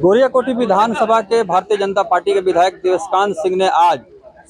गोरियाकोटी विधानसभा के भारतीय जनता पार्टी के विधायक देवस्कांत सिंह ने आज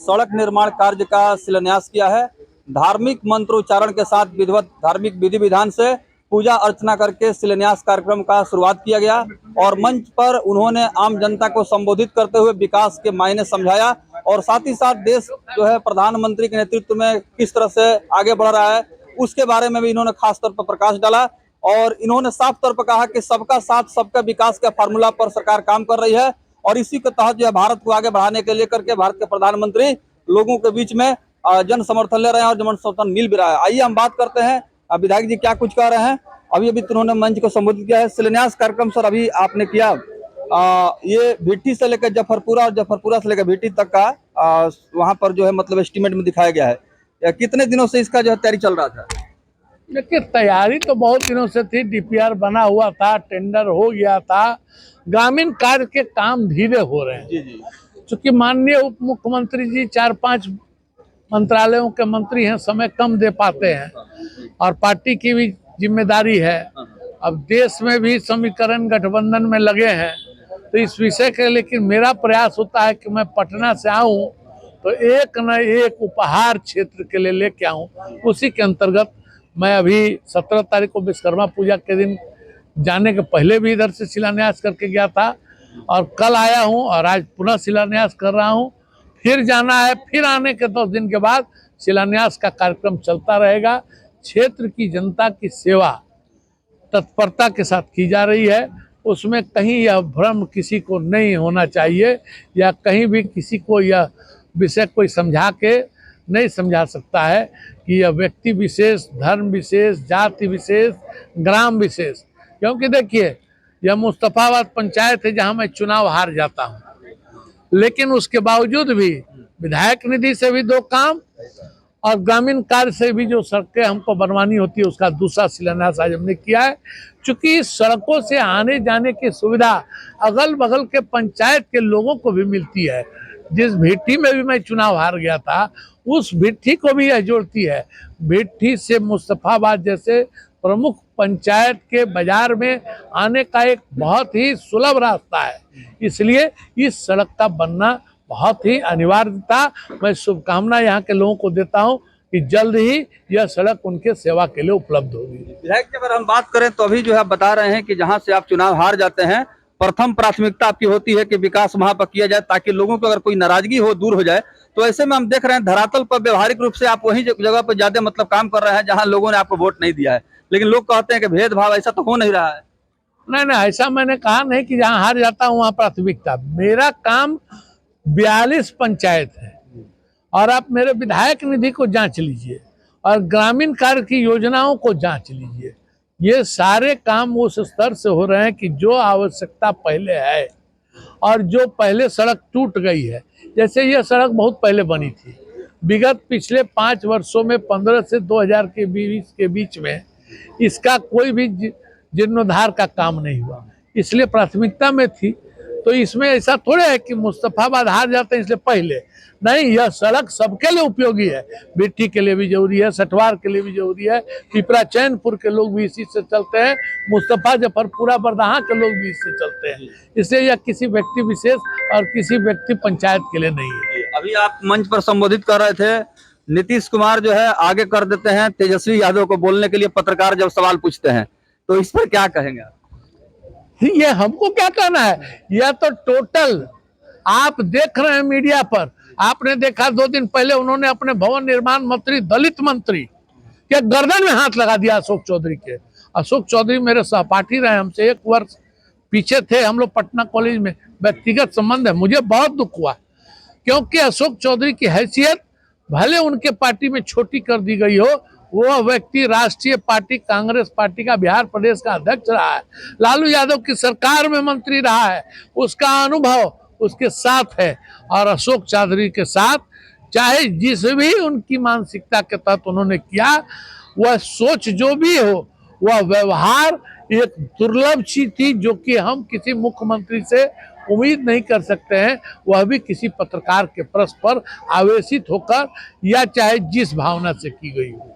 सड़क निर्माण कार्य का शिलान्यास किया है। धार्मिक मंत्रोच्चारण के साथ विधिवत धार्मिक विधि विधान से पूजा अर्चना करके शिलान्यास कार्यक्रम का शुरुआत किया गया और मंच पर उन्होंने आम जनता को संबोधित करते हुए विकास के मायने समझाया और साथ ही साथ देश जो है प्रधानमंत्री के नेतृत्व में किस तरह से आगे बढ़ रहा है उसके बारे में भी इन्होंने खास तौर पर प्रकाश डाला और इन्होंने साफ तौर पर कहा कि सबका साथ सबका विकास का फार्मूला पर सरकार काम कर रही है और इसी के तहत जो है भारत को आगे बढ़ाने के लेकर के भारत के प्रधानमंत्री लोगों के बीच में जन समर्थन ले रहे हैं और जन समर्थन मिल भी रहा है। आइए हम बात करते हैं विधायक जी क्या कुछ कह रहे हैं। अभी उन्होंने मंच को संबोधित किया है। शिलान्यास कार्यक्रम सर अभी आपने किया, ये भिट्टी से लेकर जफरपुरा और जफरपुरा से लेकर भिट्टी तक का वहाँ पर जो है मतलब एस्टीमेट में दिखाया गया है। कितने दिनों से इसका जो है तैयारी चल रहा था? देखिए, तैयारी तो बहुत दिनों से थी। डीपीआर बना हुआ था, टेंडर हो गया था, ग्रामीण कार्य के काम धीरे हो रहे हैं। जी। चूंकि माननीय उप मुख्यमंत्री जी 4-5 मंत्रालयों के मंत्री हैं, समय कम दे पाते हैं और पार्टी की भी जिम्मेदारी है। अब देश में भी समीकरण गठबंधन में लगे हैं तो इस विषय के, लेकिन मेरा प्रयास होता है कि मैं पटना से आऊं तो एक न एक उपहार क्षेत्र के लिए लेके आऊं। उसी के अंतर्गत मैं अभी 17 तारीख को विश्वकर्मा पूजा के दिन जाने के पहले भी इधर से शिलान्यास करके गया था और कल आया हूं और आज पुनः शिलान्यास कर रहा हूं। फिर जाना है, फिर आने के 10 दिन के बाद शिलान्यास का कार्यक्रम चलता रहेगा। क्षेत्र की जनता की सेवा तत्परता के साथ की जा रही है, उसमें कहीं यह भ्रम किसी को नहीं होना चाहिए या कहीं भी किसी को यह विषय कोई समझा के नहीं समझा सकता है कि यह व्यक्ति विशेष, धर्म विशेष, जाति विशेष, ग्राम विशेष। क्योंकि देखिए, यह मुस्तफाबाद पंचायत है जहां मैं चुनाव हार जाता हूं, लेकिन उसके बावजूद भी विधायक निधि से भी 2 काम और ग्रामीण कार्य से भी जो सड़कें हमको बनवानी होती है उसका दूसरा शिलान्यास आज हमने किया है। चूंकि सड़कों से आने जाने की सुविधा अगल बगल के पंचायत के लोगों को भी मिलती है। जिस भिट्टी में भी मैं चुनाव हार गया था उस भिट्टी को भी यह जोड़ती है। भिट्टी से मुस्तफाबाद जैसे प्रमुख पंचायत के बाजार में आने का एक बहुत ही सुलभ रास्ता है, इसलिए इस सड़क का बनना बहुत ही अनिवार्य था। मैं शुभकामना यहाँ के लोगों को देता हूँ कि जल्द ही यह सड़क उनके सेवा के लिए उपलब्ध होगी। विधायक की अगर हम बात करें तो अभी जो है आप बता रहे हैं कि जहाँ से आप चुनाव हार जाते हैं प्रथम प्राथमिकता आपकी होती है कि विकास वहां पर किया जाए ताकि लोगों को अगर कोई नाराजगी हो दूर हो जाए। तो ऐसे में हम देख रहे हैं धरातल पर व्यवहारिक रूप से आप वही जगह पर ज्यादा मतलब काम कर रहे हैं जहां लोगों ने आपको वोट नहीं दिया है, लेकिन लोग कहते हैं कि भेदभाव ऐसा तो हो नहीं रहा है। नहीं, ऐसा मैंने कहा नहीं कि जहां हार जाता हूं वहां प्राथमिकता। मेरा काम 42 पंचायत है और आप मेरे विधायक निधि को जांच लीजिए और ग्रामीण कार्य की योजनाओं को जांच लीजिए। ये सारे काम उस स्तर से हो रहे हैं कि जो आवश्यकता पहले है और जो पहले सड़क टूट गई है, जैसे यह सड़क बहुत पहले बनी थी, विगत पिछले 5 वर्षों में 15 से 2000 के बीच में इसका कोई भी जीर्णोद्धार का काम नहीं हुआ, इसलिए प्राथमिकता में थी। तो इसमें ऐसा थोड़े है कि मुस्तफाबाद हार जाते हैं इसलिए पहले नहीं, यह सड़क सबके लिए उपयोगी है। भिट्टी के लिए भी जरूरी है, सटवार के लिए भी जरूरी है, पिपरा चैनपुर के लोग भी इसी से चलते हैं, मुस्तफा जफरपुरा बरदहा के लोग भी इससे चलते हैं। इसलिए यह किसी व्यक्ति विशेष और किसी व्यक्ति पंचायत के लिए नहीं है। अभी आप मंच पर संबोधित कर रहे थे, नीतीश कुमार जो है आगे कर देते हैं तेजस्वी यादव को बोलने के लिए, पत्रकार जब सवाल पूछते हैं तो इस पर क्या कहेंगे आप? ये हमको क्या कहना है, यह तो टोटल आप देख रहे हैं मीडिया पर। आपने देखा 2 दिन पहले उन्होंने अपने भवन निर्माण मंत्री, दलित मंत्री के गर्दन में हाथ लगा दिया अशोक चौधरी के। अशोक चौधरी मेरे सहपाठी रहे, हमसे 1 वर्ष पीछे थे, हम लोग पटना कॉलेज में व्यक्तिगत संबंध है। मुझे बहुत दुख हुआ क्योंकि अशोक चौधरी की हैसियत भले उनके पार्टी में छोटी कर दी गई हो, वह व्यक्ति राष्ट्रीय पार्टी कांग्रेस पार्टी का बिहार प्रदेश का अध्यक्ष रहा है, लालू यादव की सरकार में मंत्री रहा है, उसका अनुभव उसके साथ है। और अशोक चौधरी के साथ चाहे जिस भी उनकी मानसिकता के तहत उन्होंने किया, वह सोच जो भी हो, वह व्यवहार एक दुर्लभ चीज थी जो कि हम किसी मुख्यमंत्री से उम्मीद नहीं कर सकते हैं, वह भी किसी पत्रकार के प्रश्न पर आवेशित होकर या चाहे जिस भावना से की गई हो।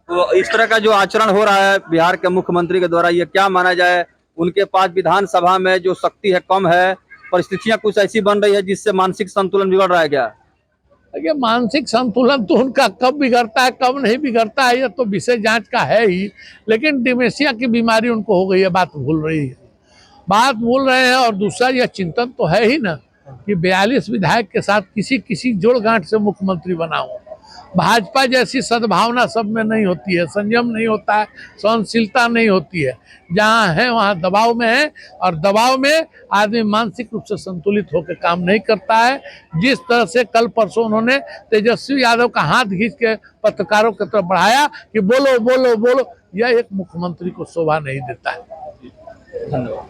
तो इस तरह का जो आचरण हो रहा है बिहार के मुख्यमंत्री के द्वारा, ये क्या माना जाए उनके पास विधानसभा में जो शक्ति है कम है, परिस्थितियां कुछ ऐसी बन रही है जिससे मानसिक संतुलन बिगड़ रहा है क्या? देखिए, मानसिक संतुलन तो उनका कब बिगड़ता है कब नहीं बिगड़ता है ये तो विषय जांच का है ही, लेकिन डिमेंशिया की बीमारी उनको हो गई है, बात भूल रहे हैं। और दूसरा यह चिंतन तो है ही ना कि 42 विधायक के साथ किसी जोड़ गांठ से मुख्यमंत्री बनाऊं। भाजपा जैसी सद्भावना सब में नहीं होती है, संयम नहीं होता है, सहनशीलता नहीं होती है। जहाँ है वहाँ दबाव में है, और दबाव में आदमी मानसिक रूप से संतुलित होकर काम नहीं करता है। जिस तरह से कल परसों उन्होंने तेजस्वी यादव का हाथ खींच के पत्रकारों की तरफ बढ़ाया कि बोलो बोलो बोलो, यह एक मुख्यमंत्री को शोभा नहीं देता है। धन्यवाद।